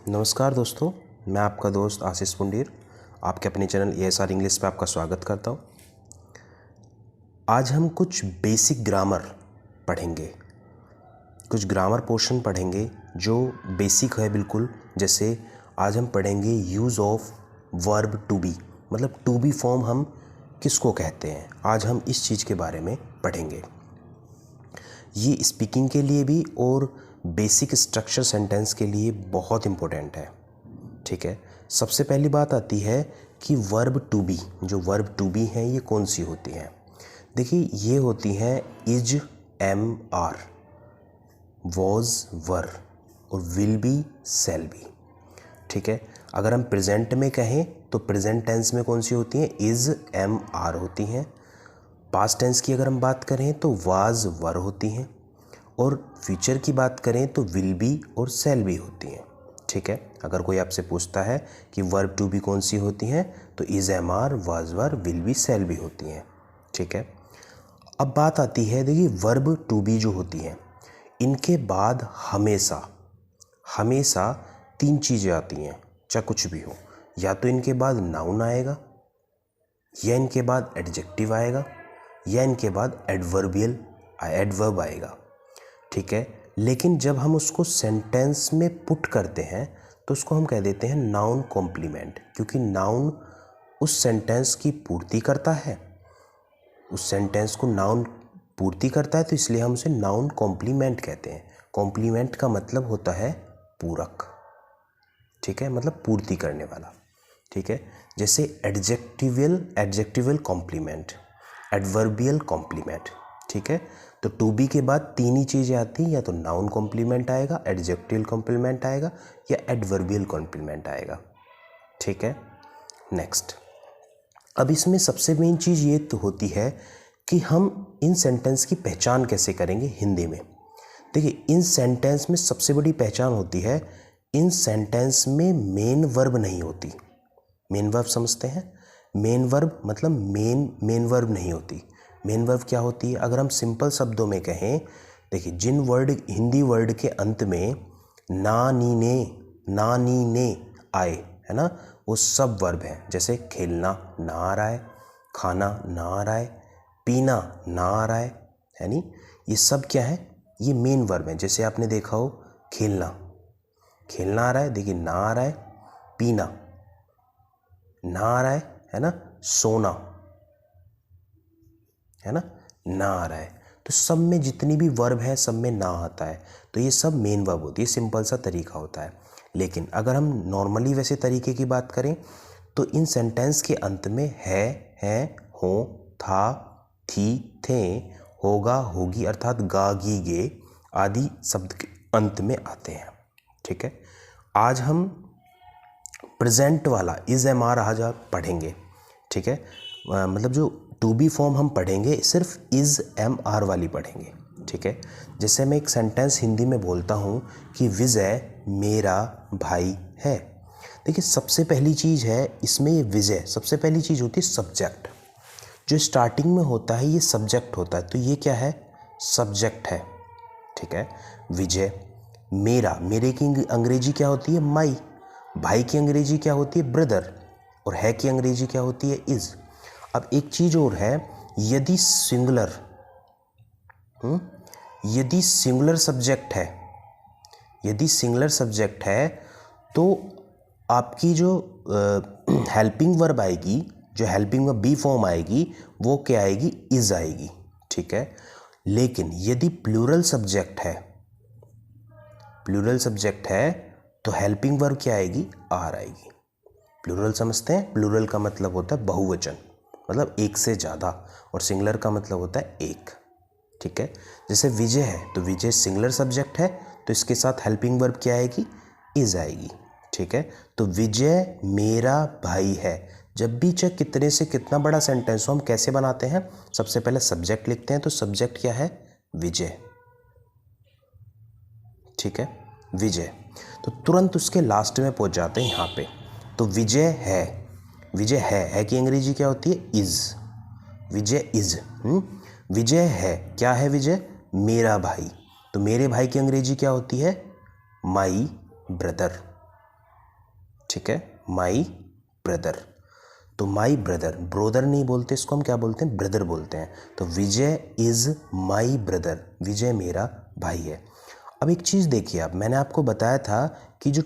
नमस्कार दोस्तों, मैं आपका दोस्त आशीष पुंडीर आपके अपने चैनल ASR इंग्लिश पे आपका स्वागत करता हूँ। आज हम कुछ बेसिक ग्रामर पढ़ेंगे, कुछ ग्रामर पोर्शन पढ़ेंगे जो बेसिक है बिल्कुल। जैसे आज हम पढ़ेंगे use of verb to be, मतलब टू बी फॉर्म हम किसको कहते हैं। आज हम इस चीज़ के बारे में पढ़ेंगे। ये स्पीकिंग के लिए भी और बेसिक स्ट्रक्चर सेंटेंस के लिए बहुत इम्पोर्टेंट है। ठीक है, सबसे पहली बात आती है कि वर्ब टू बी, जो वर्ब टू बी हैं ये कौन सी होती हैं। देखिए, ये होती हैं इज, एम, आर, वॉज, वर और विल बी, सेल बी। ठीक है, अगर हम प्रेजेंट में कहें तो प्रेजेंट टेंस में कौन सी होती हैं, इज, एम, आर होती हैं। पास्ट टेंस की अगर हम बात करें तो वाज, वर होती हैं। और फ्यूचर की बात करें तो विल बी और सेल बी होती हैं। ठीक है, अगर कोई आपसे पूछता है कि वर्ब टू बी कौन सी होती हैं तो is, am, are, was, were, will be, shall be होती हैं। ठीक है, अब बात आती है, देखिए वर्ब टू बी जो होती हैं इनके बाद हमेशा हमेशा तीन चीज़ें आती हैं, चाहे कुछ भी हो। या तो इनके बाद नाउन आएगा, या इनके बाद एडजेक्टिव आएगा, या इनके बाद एडवर्ब आएगा। ठीक है, लेकिन जब हम उसको सेंटेंस में पुट करते हैं तो उसको हम कह देते हैं नाउन कॉम्प्लीमेंट, क्योंकि नाउन उस सेंटेंस की पूर्ति करता है, उस सेंटेंस को नाउन पूर्ति करता है, तो इसलिए हम उसे नाउन कॉम्प्लीमेंट कहते हैं। कॉम्प्लीमेंट का मतलब होता है पूरक। ठीक है, मतलब पूर्ति करने वाला। ठीक है, जैसे एडजेक्टिवल कॉम्प्लीमेंट, एडवर्बियल कॉम्प्लीमेंट। ठीक है, तो टू बी के बाद तीन ही चीज़ें आती हैं, या तो नाउन कॉम्प्लीमेंट आएगा, एडजेक्टिवल कॉम्प्लीमेंट आएगा, या एडवर्बियल कॉम्प्लीमेंट आएगा। ठीक है, नेक्स्ट। अब इसमें सबसे मेन चीज़ ये तो होती है कि हम इन सेंटेंस की पहचान कैसे करेंगे हिंदी में। देखिए, इन सेंटेंस में सबसे बड़ी पहचान होती है, इन सेंटेंस में मेन वर्ब नहीं होती। मेन वर्ब समझते हैं, मेन वर्ब मतलब मेन वर्ब नहीं होती। मेन वर्ब क्या होती है, अगर हम सिंपल शब्दों में कहें, देखिए जिन वर्ड हिंदी वर्ड के अंत में ना नी ने आए है ना, वो सब वर्ब हैं। जैसे खेलना ना आ रहा है, खाना ना आ रहा है, पीना ना आ रहा है नी, ये सब क्या है, ये मेन वर्ब हैं। जैसे आपने देखा हो खेलना आ रहा है, देखिए ना आ रहा है, पीना ना आ रहा है ना, सोना है ना आ रहा है। तो सब में जितनी भी वर्ब है सब में ना आता है, तो ये सब मेन वर्ब होती है। सिंपल सा तरीका होता है। लेकिन अगर हम नॉर्मली वैसे तरीके की बात करें तो इन सेंटेंस के अंत में है, हो, था, थी, थे, होगा, होगी अर्थात गा, गी, गे आदि शब्द के अंत में आते हैं। ठीक है, आज हम प्रेजेंट वाला इज, एम, आर आज आप पढ़ेंगे। ठीक है, मतलब जो टू बी फॉर्म हम पढ़ेंगे सिर्फ इज, एम, आर वाली पढ़ेंगे। ठीक है, जैसे मैं एक सेंटेंस हिंदी में बोलता हूँ कि विजय मेरा भाई है। देखिए, सबसे पहली चीज़ है इसमें, ये विजय सबसे पहली चीज़ होती है सब्जेक्ट। जो स्टार्टिंग में होता है ये सब्जेक्ट होता है, तो ये क्या है, सब्जेक्ट है। ठीक है, विजय, मेरे की अंग्रेजी क्या होती है, माई, भाई की अंग्रेजी क्या होती है, ब्रदर, और है की अंग्रेजी क्या होती है, इज। अब एक चीज और है, यदि सिंगुलर सब्जेक्ट है तो आपकी जो हेल्पिंग वर्ब आएगी, जो हेल्पिंग वर्ब बी फॉर्म आएगी वो क्या आएगी, इज आएगी। ठीक है, लेकिन यदि प्लूरल सब्जेक्ट है तो हेल्पिंग वर्ब क्या आएगी, आर आएगी। प्लूरल समझते हैं, प्लूरल का मतलब होता है बहुवचन, मतलब एक से ज़्यादा, और सिंगुलर का मतलब होता है एक। ठीक है, जैसे विजय है तो विजय सिंगुलर सब्जेक्ट है, तो इसके साथ हेल्पिंग वर्ब क्या आएगी, इज आएगी। ठीक है, तो विजय मेरा भाई है। जब भी चाहे कितने से कितना बड़ा सेंटेंस हो, हम कैसे बनाते हैं, सबसे पहले सब्जेक्ट लिखते हैं, तो सब्जेक्ट क्या है, विजय। ठीक है, विजय, तो तुरंत उसके लास्ट में पहुंच जाते हैं यहाँ पे। तो विजय है कि अंग्रेजी क्या होती है, इज। विजय इज, विजय है, क्या है विजय, मेरा भाई, तो मेरे भाई की अंग्रेजी क्या होती है, माई ब्रदर। ठीक है, माई ब्रदर। तो माई ब्रदर, ब्रोदर नहीं बोलते इसको, हम क्या बोलते हैं, ब्रदर बोलते हैं। तो विजय इज़ माई ब्रदर, विजय मेरा भाई है। अब एक चीज़ देखिए, आप मैंने आपको बताया था कि जो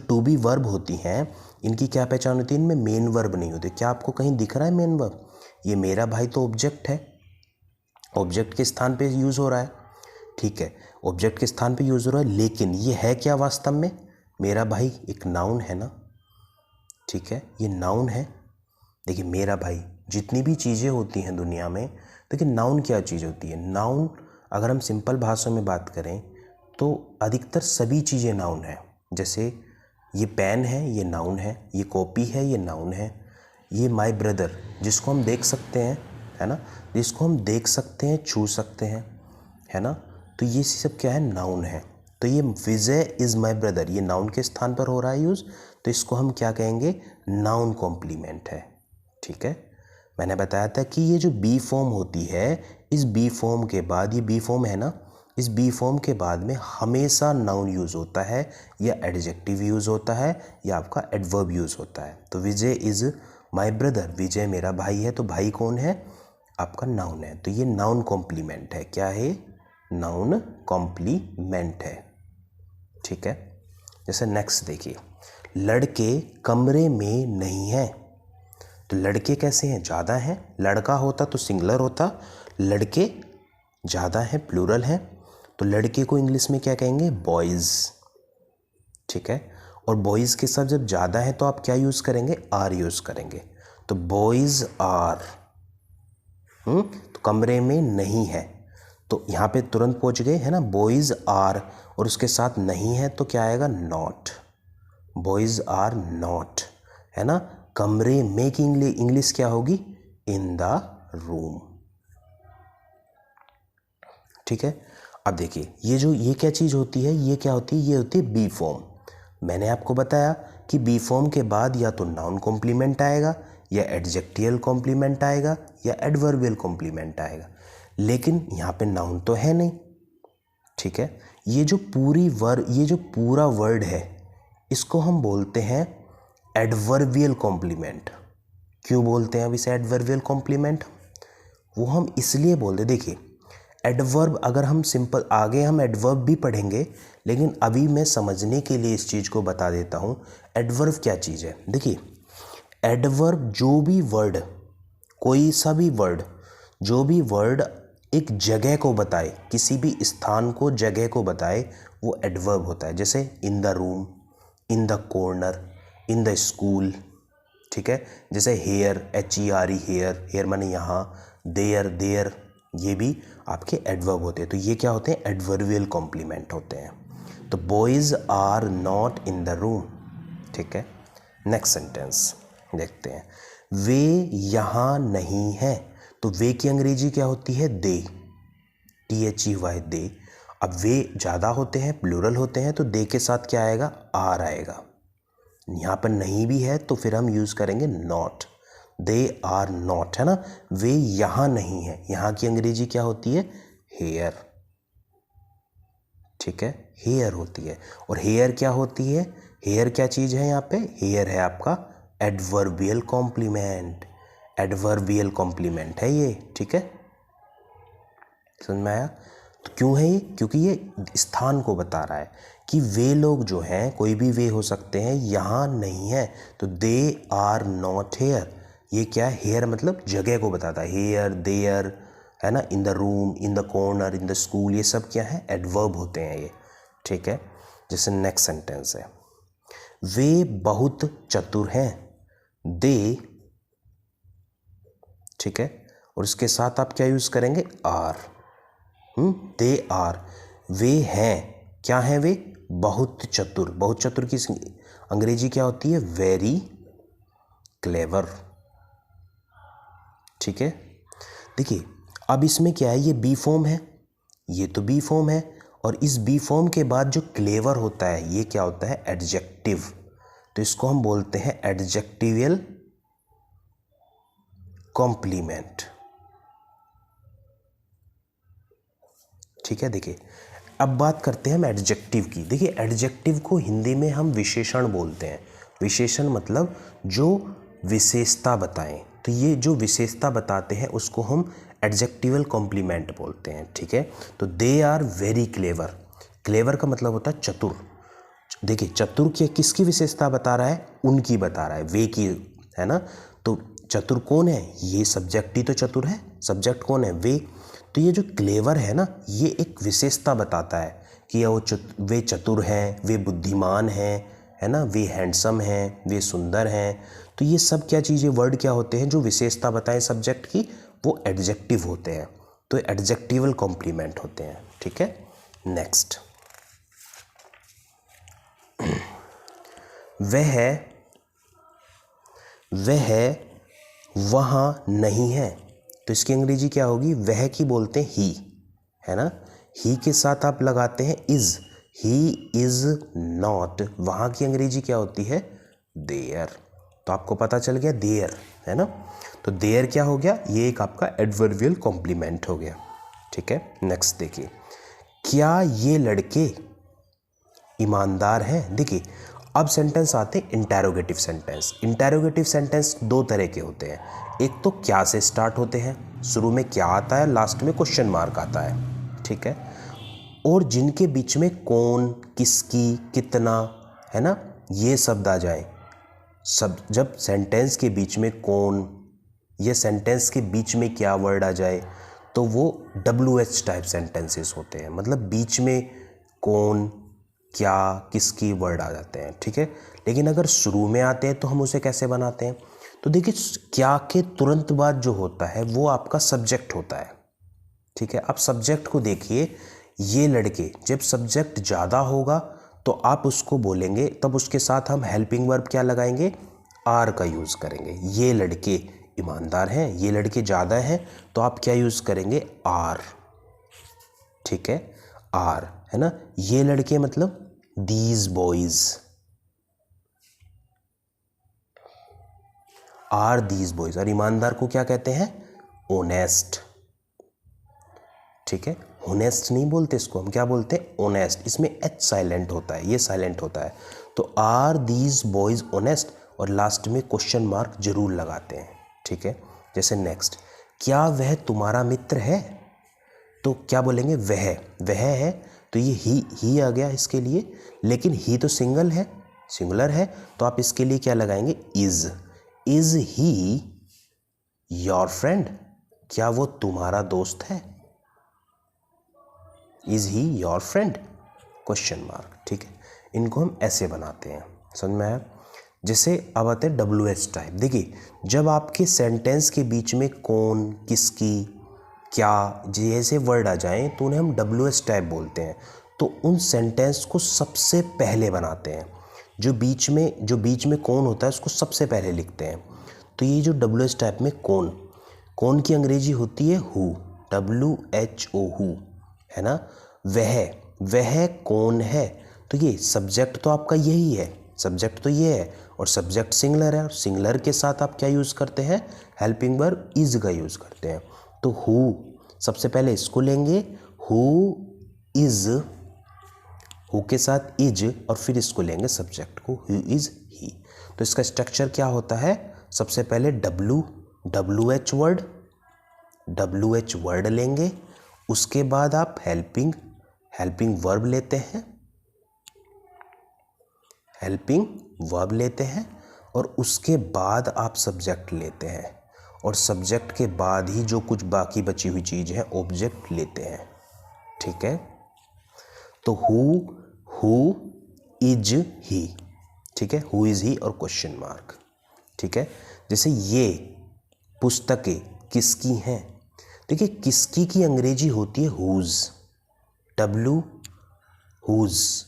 टू बी वर्ब होती हैं इनकी क्या पहचान होती है, इनमें मेन वर्ब नहीं होती। क्या आपको कहीं दिख रहा है मेन वर्ब? ये मेरा भाई तो ऑब्जेक्ट है, ऑब्जेक्ट के स्थान पे यूज़ हो रहा है, ठीक है, ऑब्जेक्ट के स्थान पे यूज़ हो रहा है, लेकिन ये है क्या वास्तव में? मेरा भाई एक नाउन है ना, ठीक है, ये नाउन है। देखिए मेरा भाई, जितनी भी चीज़ें होती हैं दुनिया में, देखिए नाउन क्या चीज़ होती है? नाउन अगर हम सिंपल भाषा में बात करें तो अधिकतर सभी चीज़ें नाउन है। जैसे ये पेन है, ये नाउन है, ये कॉपी है, ये नाउन है, ये माय ब्रदर जिसको हम देख सकते हैं, है ना, जिसको हम देख सकते हैं, छू सकते हैं, है ना, तो ये सब क्या है, नाउन है। तो ये विजय इज़ माय ब्रदर, ये नाउन के स्थान पर हो रहा है यूज़, तो इसको हम क्या कहेंगे, नाउन कॉम्प्लीमेंट है, ठीक है। मैंने बताया था कि ये जो बी फॉर्म होती है, इस बी फॉर्म के बाद, ये बी फॉर्म है ना, इस बी फॉर्म के बाद में हमेशा नाउन यूज़ होता है, या एडजेक्टिव यूज़ होता है, या आपका एडवर्ब यूज़ होता है। तो विजय इज़ माय ब्रदर, विजय मेरा भाई है, तो भाई कौन है, आपका नाउन है। तो ये नाउन कॉम्प्लीमेंट है, क्या है, नाउन कॉम्प्लीमेंट है, ठीक है। जैसे नेक्स्ट देखिए, लड़के कमरे में नहीं हैं। तो लड़के कैसे हैं, ज़्यादा हैं, लड़का होता तो सिंगुलर होता, लड़के ज़्यादा हैं, प्लूरल हैं, तो लड़के को इंग्लिश में क्या कहेंगे, बॉयज़, ठीक है। और बॉयज़ के साथ जब ज़्यादा है तो आप क्या यूज़ करेंगे, आर यूज़ करेंगे। तो बॉयज़ आर, तो कमरे में नहीं है, तो यहाँ पे तुरंत पहुँच गए, है ना, बॉयज़ आर, और उसके साथ नहीं है तो क्या आएगा, नॉट, बॉयज़ आर नॉट, है ना। कमरे में की इंग्लिश क्या होगी, इन द रूम, ठीक है। अब देखिए ये क्या चीज़ होती है, ये क्या होती है, ये होती है बी फॉर्म। मैंने आपको बताया कि बी फॉर्म के बाद या तो नाउन कॉम्प्लीमेंट आएगा, या एडजेक्टिवल कॉम्प्लीमेंट आएगा, या एडवर्बियल कॉम्प्लीमेंट आएगा, लेकिन यहाँ पे नाउन तो है नहीं, ठीक है। ये जो पूरा वर्ड है इसको हम बोलते हैं एडवर्बियल कॉम्प्लीमेंट। क्यों बोलते हैं अब इसे एडवर्बियल कॉम्प्लीमेंट, वो हम इसलिए बोलते, देखिए एडवर्ब, अगर हम सिंपल, आगे हम एडवर्ब भी पढ़ेंगे, लेकिन अभी मैं समझने के लिए इस चीज़ को बता देता हूँ एडवर्ब क्या चीज़ है। देखिए एडवर्ब जो भी वर्ड, कोई सा भी वर्ड, जो भी वर्ड एक जगह को बताए, किसी भी स्थान को, जगह को बताए, वो एडवर्ब होता है। जैसे इन the room, in the corner, in the school, ठीक है। जैसे हेयर, HERE, हेयर, हेयर माने यहाँ, देयर, देयर, ये भी आपके एडवर्ब होते हैं। तो ये क्या होते हैं, एडवर्बियल कॉम्प्लीमेंट होते हैं। तो boys are not in the room, ठीक है। नेक्स्ट सेंटेंस देखते हैं, वे यहाँ नहीं हैं। तो वे की अंग्रेजी क्या होती है, दे, THEY, दे। अब वे ज़्यादा होते हैं, प्लूरल होते हैं, तो दे के साथ क्या आएगा, आर आएगा। यहाँ पर नहीं भी है तो फिर हम यूज़ करेंगे नॉट, दे आर नॉट, है ना। वे यहाँ नहीं है, यहाँ की अंग्रेजी क्या होती है, हेयर, ठीक है, हेयर होती है। और हेयर क्या होती है, हेयर क्या चीज़ है यहाँ पे, हेयर है आपका एडवर्बियल कॉम्प्लीमेंट, एडवर्बियल कॉम्प्लीमेंट है ये, ठीक है, समझ में आया। तो क्यों है ये, क्योंकि ये स्थान को बता रहा है कि वे लोग जो हैं, कोई भी वे हो सकते हैं, यहाँ नहीं है, तो दे आर नॉट हेयर। ये क्या है, हेयर मतलब जगह को बताता है, हेयर, देयर, है ना, इन the room, in the corner, in the school, ये सब क्या है, एडवर्ब होते हैं ये, ठीक है। जैसे नेक्स्ट सेंटेंस है, वे बहुत चतुर हैं, दे, ठीक है, और इसके साथ आप क्या यूज़ करेंगे, आर, दे आर, वे हैं, क्या हैं वे, बहुत चतुर। बहुत चतुर की अंग्रेजी क्या होती है, वेरी क्लेवर, ठीक है। देखिए अब इसमें क्या है, ये बी फॉर्म है, ये तो बी फॉर्म है, और इस बी फॉर्म के बाद जो क्लेवर होता है ये क्या होता है, एडजेक्टिव। तो इसको हम बोलते हैं एडजेक्टिवियल कॉम्प्लीमेंट, ठीक है। देखिए अब बात करते हैं हम एडजेक्टिव की। देखिए एडजेक्टिव को हिंदी में हम विशेषण बोलते हैं। विशेषण मतलब जो विशेषता बताएं, तो ये जो विशेषता बताते हैं उसको हम एडजेक्टिवल कॉम्प्लीमेंट बोलते हैं, ठीक है। तो they are very clever, clever का मतलब होता है चतुर। देखिए चतुर की किसकी विशेषता बता रहा है, उनकी बता रहा है, वे की, है ना। तो चतुर कौन है, ये सब्जेक्ट ही तो चतुर है, सब्जेक्ट कौन है, वे। तो ये जो क्लेवर है ना, ये एक विशेषता बताता है कि वे चतुर हैं, वे बुद्धिमान हैं, है ना, वे हैंडसम हैं, वे सुंदर हैं। तो ये सब क्या चीज़ें, वर्ड क्या होते हैं जो विशेषता बताएं सब्जेक्ट की, वो एडजेक्टिव होते हैं। तो एडजेक्टिवल कॉम्प्लीमेंट होते हैं, ठीक है। नेक्स्ट, वह वहाँ नहीं है, तो इसकी अंग्रेजी क्या होगी, वह की बोलते हैं ही, है ना। ही के साथ आप लगाते हैं इज, ही इज नॉट, वहाँ की अंग्रेजी क्या होती है, देयर। तो आपको पता चल गया देयर, है ना। तो देयर क्या हो गया, ये एक आपका एडवर्बियल कॉम्प्लीमेंट हो गया, ठीक है। नेक्स्ट देखिए, क्या ये लड़के ईमानदार हैं। देखिए अब सेंटेंस आते हैं इंटेरोगेटिव सेंटेंस। इंटेरोगेटिव सेंटेंस दो तरह के होते हैं, एक तो क्या से स्टार्ट होते हैं, शुरू में क्या आता है, लास्ट में क्वेश्चन मार्क आता है, ठीक है। और जिनके बीच में कौन, किसकी, कितना, है ना, ये शब्द आ जाए, सब जब सेंटेंस के बीच में कौन या सेंटेंस के बीच में क्या वर्ड आ जाए तो वो WH टाइप सेंटेंसेस होते हैं, मतलब बीच में कौन, क्या, किसकी वर्ड आ जाते हैं, ठीक है। लेकिन अगर शुरू में आते हैं तो हम उसे कैसे बनाते हैं, तो देखिए क्या के तुरंत बाद जो होता है वो आपका सब्जेक्ट होता है, ठीक है। आप सब्जेक्ट को देखिए, ये लड़के, जब सब्जेक्ट ज़्यादा होगा तो आप उसको बोलेंगे, तब उसके साथ हम हेल्पिंग वर्ब क्या लगाएंगे, आर का यूज़ करेंगे। ये लड़के ईमानदार हैं, ये लड़के ज़्यादा हैं, तो आप क्या यूज़ करेंगे, आर, ठीक है, आर, है ना। ये लड़के मतलब these boys, are these boys. और ईमानदार को क्या कहते हैं, ओनेस्ट, ठीक है। होनेस्ट नहीं बोलते इसको, हम क्या बोलते हैं, ओनेस्ट। इसमें एच साइलेंट होता है, ये साइलेंट होता है। तो आर दीज बॉयज ओनेस्ट, और लास्ट में क्वेश्चन मार्क जरूर लगाते हैं, ठीक है। जैसे नेक्स्ट, क्या वह तुम्हारा मित्र है, तो क्या बोलेंगे, वह है, तो ये ही आ गया इसके लिए, लेकिन ही तो सिंगल है, सिंगुलर है, तो आप इसके लिए क्या लगाएंगे, इज ही योर फ्रेंड, क्या वो तुम्हारा दोस्त है, is he your friend, question mark, ठीक है। इनको हम ऐसे बनाते हैं, समझ में आया। जैसे अब आते हैं WH टाइप। देखिए जब आपके सेंटेंस के बीच में कौन, किसकी, क्या जैसे वर्ड आ जाएं तो उन्हें हम WH टाइप बोलते हैं। तो उन सेंटेंस को सबसे पहले बनाते हैं, जो बीच में कौन होता है उसको सबसे पहले लिखते हैं। तो ये जो WH टाइप में कौन की अंग्रेजी होती है हु, WHO हु, है ना। वह कौन है, तो ये सब्जेक्ट तो आपका यही है, सब्जेक्ट तो ये है, और सब्जेक्ट सिंगुलर है, और सिंगुलर के साथ आप क्या यूज़ करते हैं, हेल्पिंग वर्ब इज का यूज़ करते हैं। तो हु सबसे पहले इसको लेंगे, हु इज, हु के साथ इज, और फिर इसको लेंगे सब्जेक्ट को, हु इज ही। तो इसका स्ट्रक्चर क्या होता है, सबसे पहले WH वर्ड लेंगे, उसके बाद आप हेल्पिंग वर्ब लेते हैं, और उसके बाद आप सब्जेक्ट लेते हैं, और सब्जेक्ट के बाद ही जो कुछ बाकी बची हुई चीज़ है ऑब्जेक्ट लेते हैं, ठीक है। तो हु इज ही, ठीक है, हु इज ही और क्वेश्चन मार्क, ठीक है। जैसे ये पुस्तकें किसकी हैं, देखिए किसकी की अंग्रेजी होती है हुज, हुज।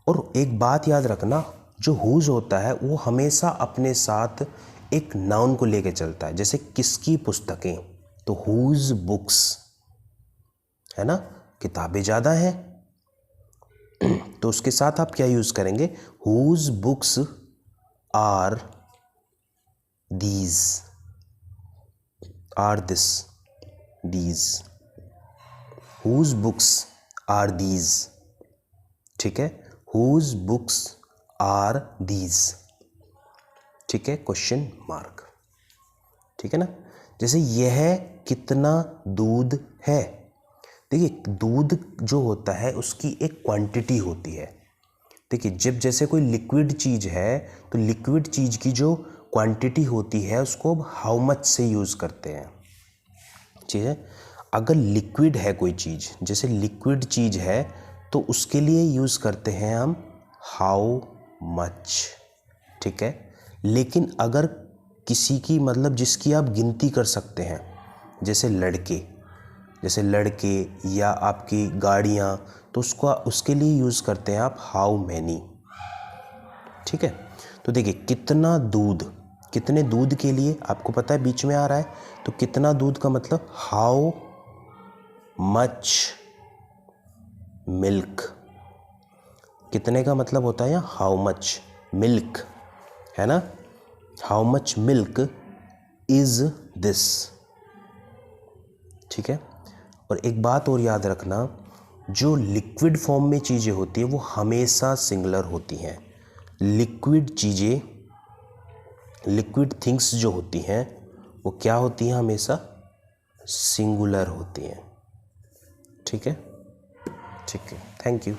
और एक बात याद रखना, जो हुज होता है वो हमेशा अपने साथ एक नाउन को लेके चलता है। जैसे किसकी पुस्तकें, तो हुज बुक्स, है ना, किताबें ज़्यादा हैं, तो उसके साथ आप क्या यूज़ करेंगे, whose books are these, whose books are these, ठीक है, हुज बुक्स आर दीज, ठीक है, क्वेश्चन मार्क, ठीक है ना। जैसे यह कितना दूध है, देखिए दूध जो होता है उसकी एक क्वांटिटी होती है। देखिए जब जैसे कोई लिक्विड चीज़ है तो लिक्विड चीज़ की जो क्वांटिटी होती है उसको हाउ मच से यूज़ करते हैं, ठीक है। अगर लिक्विड है कोई चीज़, जैसे लिक्विड चीज़ है तो उसके लिए यूज़ करते हैं हम हाउ मच, ठीक है। लेकिन अगर किसी की मतलब जिसकी आप गिनती कर सकते हैं, जैसे लड़के या आपकी गाड़ियाँ, तो उसके लिए यूज़ करते हैं आप हाउ मैनी, ठीक है। तो देखिए कितना दूध, कितने दूध के लिए आपको पता है बीच में आ रहा है, तो कितना दूध का मतलब हाउ मच मिल्क, कितने का मतलब होता है यहाँ हाउ मच मिल्क, है ना। How much milk is this, ठीक है। और एक बात और याद रखना, जो लिक्विड फॉर्म में चीज़ें होती हैं वो हमेशा सिंगुलर होती हैं। लिक्विड चीज़ें, लिक्विड थिंग्स जो होती हैं वो क्या होती हैं, हमेशा सिंगुलर होती हैं, ठीक है। ठीक है, थैंक यू।